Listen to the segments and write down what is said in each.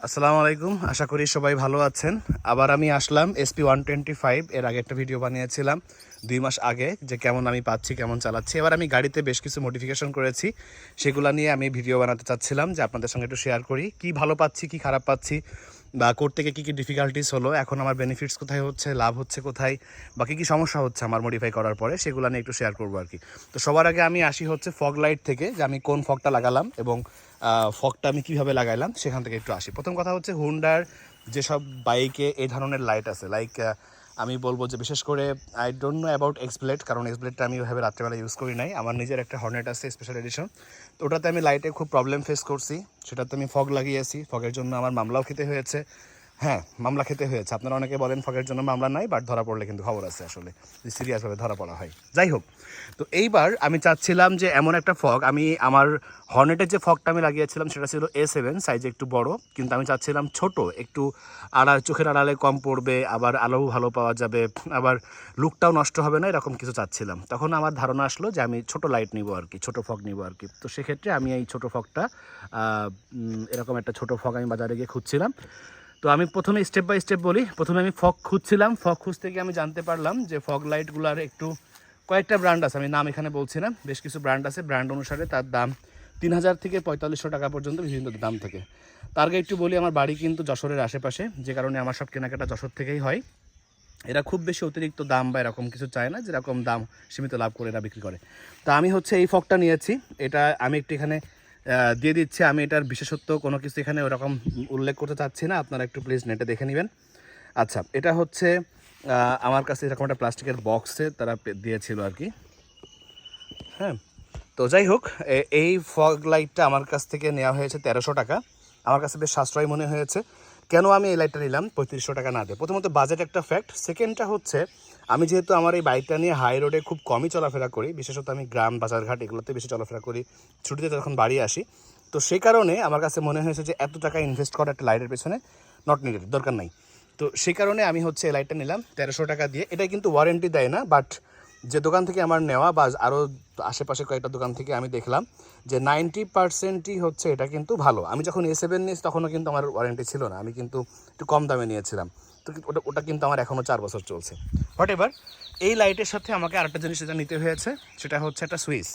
আসসালামু আলাইকুম, আশা করি সবাই ভালো আছেন। আবার আমি আসলাম SP-125। এর আগে একটা ভিডিও বানিয়েছিলাম 2 মাস আগে, যে কেমন আমি পাচ্ছি, কেমন চালাচ্ছি। এবার আমি গাড়িতে বেশ কিছু মডিফিকেশন করেছি, সেগুলো নিয়ে আমি ভিডিও বানাতে চাচ্ছিলাম, যে আপনাদের সঙ্গে একটু শেয়ার করি কি ভালো পাচ্ছি, কি খারাপ পাচ্ছি, বা করতে গিয়ে কী কী ডিফিকাল্টিস হলো, এখন আমার বেনিফিটস কোথায় হচ্ছে, লাভ হচ্ছে কোথায়, বা কী কী সমস্যা হচ্ছে আমার মডিফাই করার পরে, সেগুলো নিয়ে একটু শেয়ার করবো আর কি। তো সবার আগে আমি আসি হচ্ছে ফগ লাইট থেকে, যে আমি কোন ফগটা লাগালাম এবং ফগটা আমি কীভাবে লাগাইলাম সেখান থেকে একটু আসি। প্রথম কথা হচ্ছে হুন্ডার যেসব বাইকে এই ধরনের লাইট আছে, লাইক আমি বলবো যে বিশেষ করে I don't know about X-Blade, কারণ এক্সব্লেডটা আমি ওইভাবে রাত্রেবেলা ইউজ করি নাই। আমার নিজের একটা হর্নেট আছে স্পেশাল এডিশন, তো ওটাতে আমি লাইটে খুব প্রবলেম ফেস করছি। সেটাতে আমি ফগ লাগিয়েছি, ফগের জন্য আমার মামলাও খেতে হয়েছে। হ্যাঁ, মামলা খেতে হয়েছে। আপনারা অনেকে বলেন ফগের জন্য মামলা নাই, বাট ধরা পড়লে কিন্তু খবর আছে আসলে, যে সিরিয়াসভাবে ধরা পড়া হয়। যাই হোক, তো এইবার আমি চাচ্ছিলাম যে এমন একটা ফগ, আমি আমার হর্নেটের যে ফগটা আমি লাগিয়েছিলাম সেটা ছিল A7 সাইজে, একটু বড়, কিন্তু আমি চাচ্ছিলাম ছোট, একটু চোখের আড়ালে কম পড়বে, আবার আলোও ভালো পাওয়া যাবে, আবার লুকটাও নষ্ট হবে না, এরকম কিছু চাচ্ছিলাম। তখন আমার ধারণা আসলো যে আমি ছোট লাইট নিব আর কি, ছোট ফগ নিব আর কি। তো সেক্ষেত্রে আমি এই ছোট ফগটা এরকম একটা ছোট ফগ আমি বাজারে গিয়ে খুঁজছিলাম। তো আমি প্রথমে স্টেপ বাই স্টেপ বলি। প্রথমে আমি ফগ খুঁজছিলাম, ফগ খুঁজতে গিয়ে আমি জানতে পারলাম যে ফগ লাইটগুলোর একটু কয়েকটা ব্র্যান্ড আছে, আমি নাম এখানে বলছি না, বেশ কিছু ব্র্যান্ড আছে। ব্র্যান্ড অনুসারে তার দাম 3000 থেকে 4500 টাকা পর্যন্ত বিভিন্ন দাম থেকে। তার আগে একটু বলি, আমার বাড়ি কিন্তু যশোরের আশেপাশে, যে কারণে আমার সব কেনাকাটা যশোর থেকেই হয়। এরা খুব বেশি অতিরিক্ত দাম বা এরকম কিছু চায় না, যেরকম দাম সীমিত লাভ করে এরা বিক্রি করে। তা আমি হচ্ছে এই ফগটা নিয়েছি, এটা আমি একটু এখানে দিয়ে দিচ্ছি। আমি এটার বিশেষত্ব কোনো কিছু এখানে ওরকম উল্লেখ করতে চাচ্ছি না, আপনারা একটু প্লিজ নেটে দেখে নেবেন। আচ্ছা, এটা হচ্ছে আমার কাছে এরকম একটা প্লাস্টিকের বক্সে তারা দিয়েছিল আর কি। হ্যাঁ, তো যাই হোক, এই ফগ লাইটটা আমার কাছ থেকে নেওয়া হয়েছে 1300 টাকা। আমার কাছে বেশ সাশ্রয় মনে হয়েছে। কেন আমি এই লাইটটা নিলাম 3500 টাকা না দিয়ে? প্রথমত বাজেট একটা ফ্যাক্ট। সেকেন্ডটা হচ্ছে, আমি যেহেতু আমার এই বাইকটা নিয়ে হাই রোডে খুব কমই চলাফেরা করি, বিশেষত আমি গ্রাম বাজারঘাট এগুলোতে বেশি চলাফেরা করি, ছুটিতে যখন বাড়ি আসি, তো সেই কারণে আমার কাছে মনে হয়েছে যে এত টাকা ইনভেস্ট করা একটা লাইটের পেছনে নট নিডেড, দরকার নাই। তো সেই কারণে আমি হচ্ছে এই লাইটটা নিলাম 1300 টাকা দিয়ে। এটা কিন্তু ওয়ারেন্টি দেয় না, বাট যে দোকান থেকে আমার নেওয়া বা আরও আশেপাশে কয়েকটা দোকান থেকে আমি দেখলাম যে 90%ই হচ্ছে এটা কিন্তু ভালো। আমি যখন A7 নিয়েছি তখনও কিন্তু আমার ওয়ারেন্টি ছিল না, আমি কিন্তু একটু কম দামে নিয়েছিলাম। তো ওটা ওটা কিন্তু আমার এখনও 4 বছর চলছে। হোয়াট এভার, এই লাইটের সাথে আমাকে আরেকটা জিনিস যেটা নিতে হয়েছে, সেটা হচ্ছে একটা সুইচ।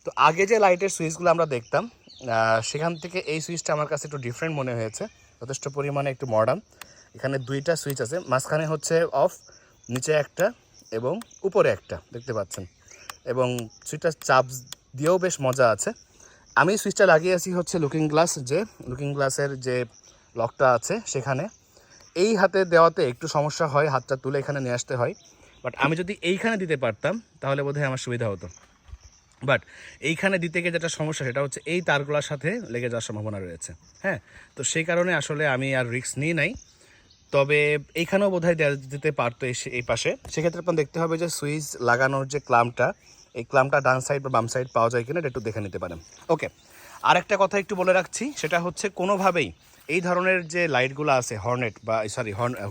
তো আগে যে লাইটের সুইচগুলো আমরা দেখতাম, সেখান থেকে এই সুইচটা আমার কাছে একটু ডিফারেন্ট মনে হয়েছে, যথেষ্ট পরিমাণে একটু মডার্ন। এখানে দুইটা সুইচ আছে, মাঝখানে হচ্ছে অফ, নিচে একটা এবং উপরে একটা, দেখতে পাচ্ছেন। এবং সুইচটা চাপ দিয়েও বেশ মজা আছে। আমি সুইচটা লাগিয়েছি হচ্ছে লুকিং গ্লাস, যে লুকিং গ্লাসের যে লকটা আছে সেখানে। এই হাতে দেওয়াতে একটু সমস্যা হয়, হাতটা তুলে এখানে নিয়ে আসতে হয়। বাট আমি যদি এইখানে দিতে পারতাম তাহলে বোধহয় আমার সুবিধা হতো। বাট এইখানে দিতে গিয়ে যেটা সমস্যা, সেটা হচ্ছে এই তারগুলোর সাথে লেগে যাওয়ার সম্ভাবনা রয়েছে। হ্যাঁ, তো সেই কারণে আসলে আমি আর রিস্ক নিই নাই। তবে এইখানেও বোধহয় দেওয়া যেতে পারতো এই পাশে। সেক্ষেত্রে আপনার দেখতে হবে যে সুইচ লাগানোর যে ক্লাম্পটা, এই ক্লাম্পটা ডান সাইড বা বাম সাইড পাওয়া যায় কিনা, এটা একটু দেখে নিতে পারেন। ওকে, আরেকটা কথা একটু বলে রাখছি, সেটা হচ্ছে কোনোভাবেই এই ধরনের যে লাইটগুলো আছে, হর্নেট বা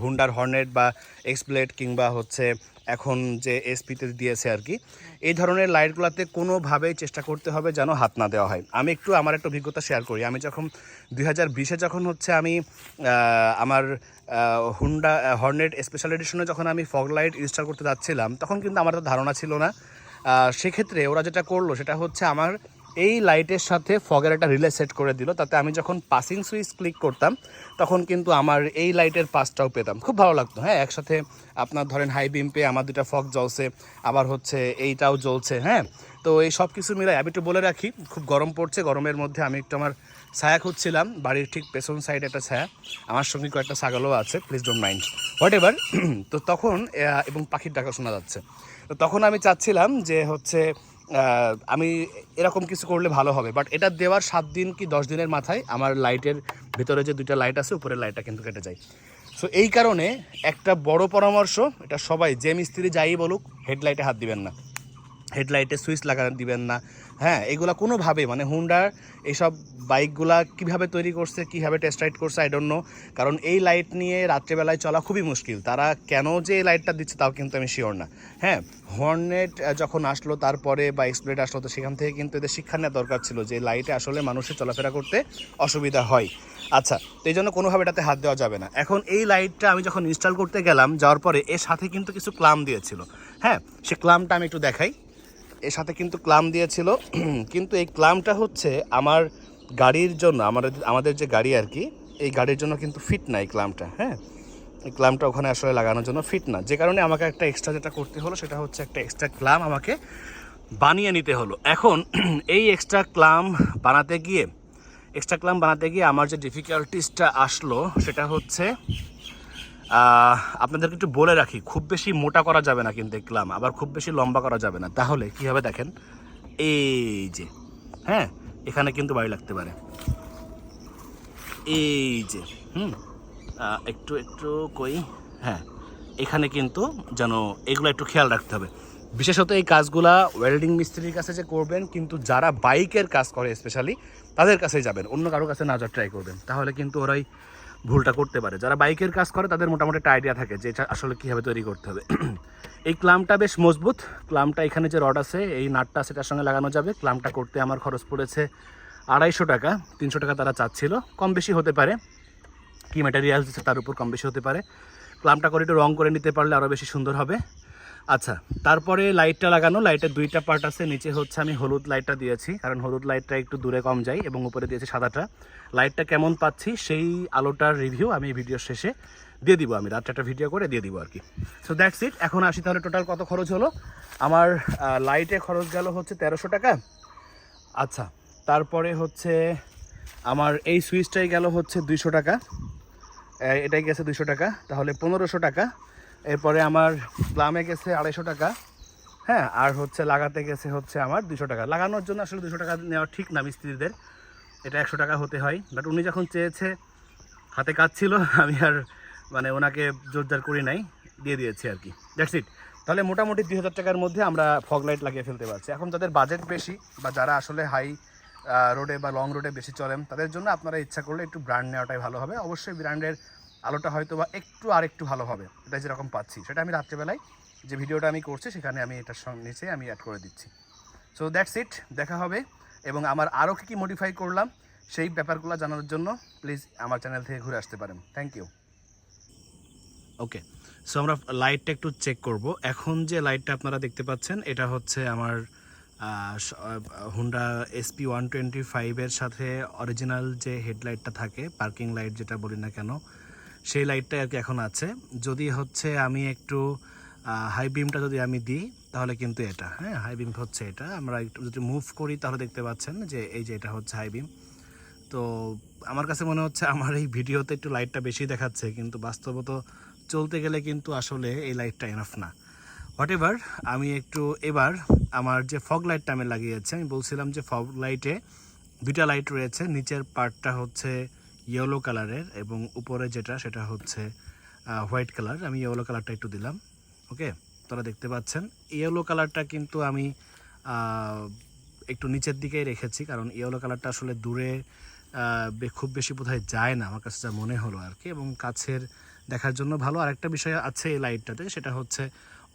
হুন্ডার হর্নেট বা এক্সব্লেড কিংবা হচ্ছে এখন যে এসপিতে দিয়েছে আর কি, এই ধরনের লাইটগুলোতে কোনোভাবেই চেষ্টা করতে হবে যেন হাত না দেওয়া হয়। আমি একটু আমার একটা অভিজ্ঞতা শেয়ার করি। আমি যখন 2020-এ যখন হচ্ছে আমি আমার হুন্ডা হর্নেট স্পেশাল এডিশনে যখন আমি ফগ লাইট ইনস্টল করতে যাচ্ছিলাম, তখন কিন্তু আমার তো ধারণা ছিল না। সেক্ষেত্রে ওরা যেটা করলো সেটা হচ্ছে আমার এই লাইটের সাথে ফগের একটা রিলে সেট করে দিল, তাতে আমি যখন পাসিং সুইচ ক্লিক করতাম তখন কিন্তু আমার এই লাইটের পাসটাও পেতাম, খুব ভালো লাগতো। হ্যাঁ, একসাথে আপনার ধরেন হাই বিম পেয়ে আমার দুটা ফগ জ্বলছে, আবার হচ্ছে এইটাও জ্বলছে। হ্যাঁ, তো এই সব কিছু মিলাই আমি একটু বলে রাখি, খুব গরম পড়ছে, গরমের মধ্যে আমি একটু আমার ছায়া খুঁজছিলাম, বাড়ির ঠিক পেছন সাইডে একটা ছায়া, আমার সঙ্গে কয়েকটা ছাগলও আছে, please don't mind, what ever. তো তখন এবং পাখির ডাকা শোনা যাচ্ছে, তো তখন আমি চাচ্ছিলাম যে হচ্ছে আমি এরকম কিছু করলে ভালো হবে। বাট এটা দেওয়ার 7 দিন কি 10 দিনের মাথায় আমার লাইটের ভিতরে যে দুইটা লাইট আছে, উপরের লাইটটা কিন্তু কেটে যায়। সো এই কারণে একটা বড় পরামর্শ, এটা সবাই যে মিস্ত্রি যাই বলুক, হেডলাইটে হাত দিবেন না। হেডলাইটে সুইচ লাগানো দিবেন না। হ্যাঁ, এগুলা কোনোভাবে মানে হুন্ডার এইসব বাইকগুলা কিভাবে তৈরি করছে, কীভাবে টেস্ট রাইড করছে আই ডোন্ট নো। কারণ এই লাইট নিয়ে রাত্রেবেলায় চলা খুবই মুশকিল। তারা কেন যে এই লাইটটা দিচ্ছে তাও কিন্তু আমি শিওর না। হ্যাঁ, হর্নেট যখন আসলো তারপরে বা এক্সপ্লেড আসলো, তো সেখান থেকে কিন্তু এদের শিক্ষা নেওয়া দরকার ছিল যে লাইটে আসলে মানুষের চলাফেরা করতে অসুবিধা হয়। আচ্ছা, তো এই জন্য কোনোভাবে এটাতে হাত দেওয়া যাবে না। এখন এই লাইটটা আমি যখন ইনস্টল করতে গেলাম, যাওয়ার পরে এর সাথে কিন্তু কিছু ক্লাম দিয়েছিল। হ্যাঁ, সে ক্লামটা আমি একটু দেখাই। এর সাথে কিন্তু ক্লাম দিয়েছিল, কিন্তু এই ক্লামটা হচ্ছে আমার গাড়ির জন্য, আমাদের যে গাড়ি আর কি, এই গাড়ির জন্য কিন্তু ফিট না এই ক্লামটা। হ্যাঁ, এই ক্লামটা ওখানে আসলে লাগানোর জন্য ফিট না, যে কারণে আমাকে একটা এক্সট্রা যেটা করতে হলো সেটা হচ্ছে একটা এক্সট্রা ক্লাম আমাকে বানিয়ে নিতে হলো। এখন এই এক্সট্রা ক্লাম বানাতে গিয়ে আমার যে ডিফিকাল্টিসটা আসলো সেটা হচ্ছে, আপনাদেরকে একটু বলে রাখি, খুব বেশি মোটা করা যাবে না কিন্তু ক্লাম, আবার খুব বেশি লম্বা করা যাবে না। তাহলে কী হবে দেখেন, এই যে, হ্যাঁ, এখানে কিন্তু বাড়ি লাগতে পারে, এই যে, একটু একটু কই, হ্যাঁ, এখানে কিন্তু যেন এগুলো একটু খেয়াল রাখতে হবে। বিশেষত এই কাজগুলা ওয়েল্ডিং মিস্ত্রির কাছে যে করবেন, কিন্তু যারা বাইকের কাজ করে স্পেশালি তাদের কাছেই যাবেন, অন্য কারোর কাছে না যাওয়ার ট্রাই করবেন, তাহলে কিন্তু ওরাই ভুলটা করতে পারে। যারা বাইকের কাজ করে তাদের মোটামুটি একটা আইডিয়া থাকে যে এটা আসলে কীভাবে তৈরি করতে হবে। এই ক্লামটা বেশ মজবুত। ক্লামটা এখানে যে রড আছে, এই নাটটা সেটার সঙ্গে লাগানো যাবে। ক্লামটা করতে আমার খরচ পড়েছে 250 টাকা। 300 টাকা তারা চাচ্ছিল, কম বেশি হতে পারে, কী ম্যাটেরিয়াল দিচ্ছে তার উপর কম বেশি হতে পারে। ক্লামটা করে একটু রং করে নিতে পারলে আরও বেশি সুন্দর হবে। আচ্ছা, তারপরে লাইটটা লাগানো। লাইটের 2টা পার্ট আছে। নিচে হচ্ছে আমি হলুদ লাইটটা দিয়েছি, কারণ হলুদ লাইটটা একটু দূরে কম যায়, এবং উপরে দিয়েছি সাদাটা। লাইটটা কেমন পাচ্ছি সেই আলোটার রিভিউ আমি ভিডিওর শেষে দিয়ে দিব, আমি রাত্রে একটা ভিডিও করে দিয়ে দিব আর কি। So that's it. এখন আসি তাহলে টোটাল কত খরচ হলো। আমার লাইটে খরচ গেল হচ্ছে 1300 টাকা। আচ্ছা, তারপরে হচ্ছে আমার এই সুইচটাই গেল হচ্ছে 200 টাকা, এটাই গেছে 200 টাকা, তাহলে 1500 টাকা। এরপরে আমার ক্লামে গেছে 250 টাকা। হ্যাঁ, আর হচ্ছে লাগাতে গেছে হচ্ছে আমার 200 টাকা। লাগানোর জন্য আসলে 200 টাকা নেওয়া ঠিক না মিস্ত্রিদের, এটা 100 টাকা হতে হয়। বাট উনি যখন চেয়েছে, হাতে কাজ ছিল, আমি আর মানে ওনাকে জোরদার করি নাই, দিয়ে দিয়েছি আর কি। That's it. তাহলে মোটামুটি 2000 টাকার মধ্যে আমরা ফগ লাইট লাগিয়ে ফেলতে পারছি। এখন যাদের বাজেট বেশি বা যারা আসলে হাই রোডে বা লং রোডে বেশি চলেন, তাদের জন্য আপনারা ইচ্ছা করলে একটু ব্র্যান্ড নেওয়াটাই ভালো হবে। অবশ্যই ব্র্যান্ডের আলোটা হয়তো বা একটু ভালো হবে, এটা যেরকম পাচ্ছি সেটা আমি রাত্রেবেলায় যে ভিডিওটা আমি করছি সেখানে আমি এটার নিচে আমি অ্যাড করে দিচ্ছি। So that's it. দেখা হবে, এবং আমার আরও কী মডিফাই করলাম সেই ব্যাপারগুলো জানার জন্য প্লিজ আমার চ্যানেল থেকে ঘুরে আসতে পারেন। Thank you. ওকে, সো আমরা লাইটটা একটু চেক করব। এখন যে লাইটটা আপনারা দেখতে পাচ্ছেন এটা হচ্ছে আমার হুন্ডা SP125-এর সাথে অরিজিনাল যে হেডলাইটটা থাকে, পার্কিং লাইট যেটা বলি না কেন, সেই লাইটটাই আর কি এখন আছে। যদি হচ্ছে আমি একটু হাই বিমটা যদি আমি দিই তাহলে কিন্তু এটা, হ্যাঁ, হাই বিম হচ্ছে এটা। আমরা একটু যদি মুভ করি তাহলে দেখতে পাচ্ছেন যে এই যে এটা হচ্ছে হাই বিম। তো আমার কাছে মনে হচ্ছে আমার এই ভিডিওতে একটু লাইটটা বেশি দেখাচ্ছে, কিন্তু বাস্তবত চলতে গেলে কিন্তু আসলে এই লাইটটা এনাফ না। হোয়াট এভার, আমি একটু এবার আমার যে ফগ লাইটটা আমি লাগিয়েছি, আমি বলছিলাম যে ফগ লাইটে 2টা লাইট রয়েছে। নিচের পার্টটা হচ্ছে ইয়েলো কালারের এবং উপরে যেটা সেটা হচ্ছে হোয়াইট কালার। আমি ইয়েলো কালারটা একটু দিলাম। ওকে, তোরা দেখতে পাচ্ছেন ইয়েলো কালারটা কিন্তু আমি একটু নিচের দিকেই রেখেছি, কারণ ইয়েলো কালারটা আসলে দূরে খুব বেশি বোধহয় যায় না, আমার কাছে যা মনে হলো আর কি, এবং কাছের দেখার জন্য ভালো। আরেকটা বিষয় আছে এই লাইটটাতে, সেটা হচ্ছে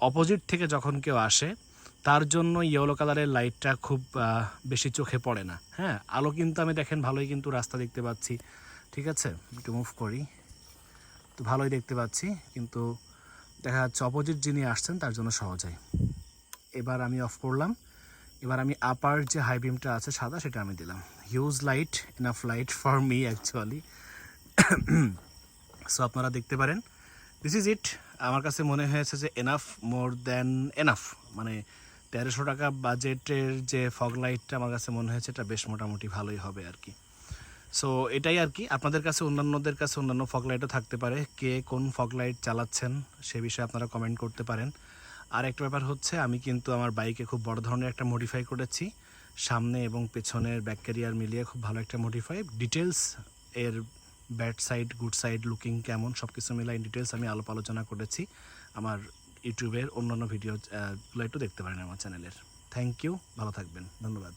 অপোজিট থেকে যখন কেউ আসে তার জন্য ইয়েলো কালারের লাইটটা খুব বেশি চোখে পড়ে না। হ্যাঁ, আলো কিন্তু আমি দেখেন ভালোই কিন্তু রাস্তা দেখতে পাচ্ছি, ঠিক আছে, একটু মুভ করি তো ভালোই দেখতে পাচ্ছি, কিন্তু দেখা যাচ্ছে অপোজিট যিনি আসছেন তার জন্য সহজ হয়। এবার আমি অফ করলাম। এবার আমি আপার যে হাই বিমটা আছে সাদা, সেটা আমি দিলাম। Huge light, enough light for me actually. So আপনারা দেখতে পারেন, দিস ইজ ইট। আমার কাছে মনে হয়েছে যে এনাফ, মোর দ্যান এনাফ। মানে 1300 টাকা বাজেটের যে ফগ লাইটটা আমার কাছে মনে হয়েছে এটা বেশ মোটামুটি ভালোই হবে আর কি। সো এটাই আর কি। আপনাদের কাছে অন্যান্যদের কাছে অন্যান্য ফগ লাইটও থাকতে পারে, কে কোন ফগ লাইট চালাচ্ছেন সে বিষয়ে আপনারা কমেন্ট করতে পারেন। আর একটা ব্যাপার হচ্ছে, আমি কিন্তু আমার বাইকে খুব বড় ধরনের একটা মডিফাই করেছি, সামনে এবং পেছনের ব্যাক ক্যারিয়ার মিলিয়ে খুব ভালো একটা মডিফাই। ডিটেলস এর bad side, good side, looking কেমন, সব কিছু মিলাই ডিটেলস আমি আলোচনা করেছি আমার ইউটিউবের অন্যান্য ভিডিওগুলো একটু দেখতে পারেন আমার চ্যানেলের। থ্যাংক ইউ, ভালো থাকবেন, ধন্যবাদ।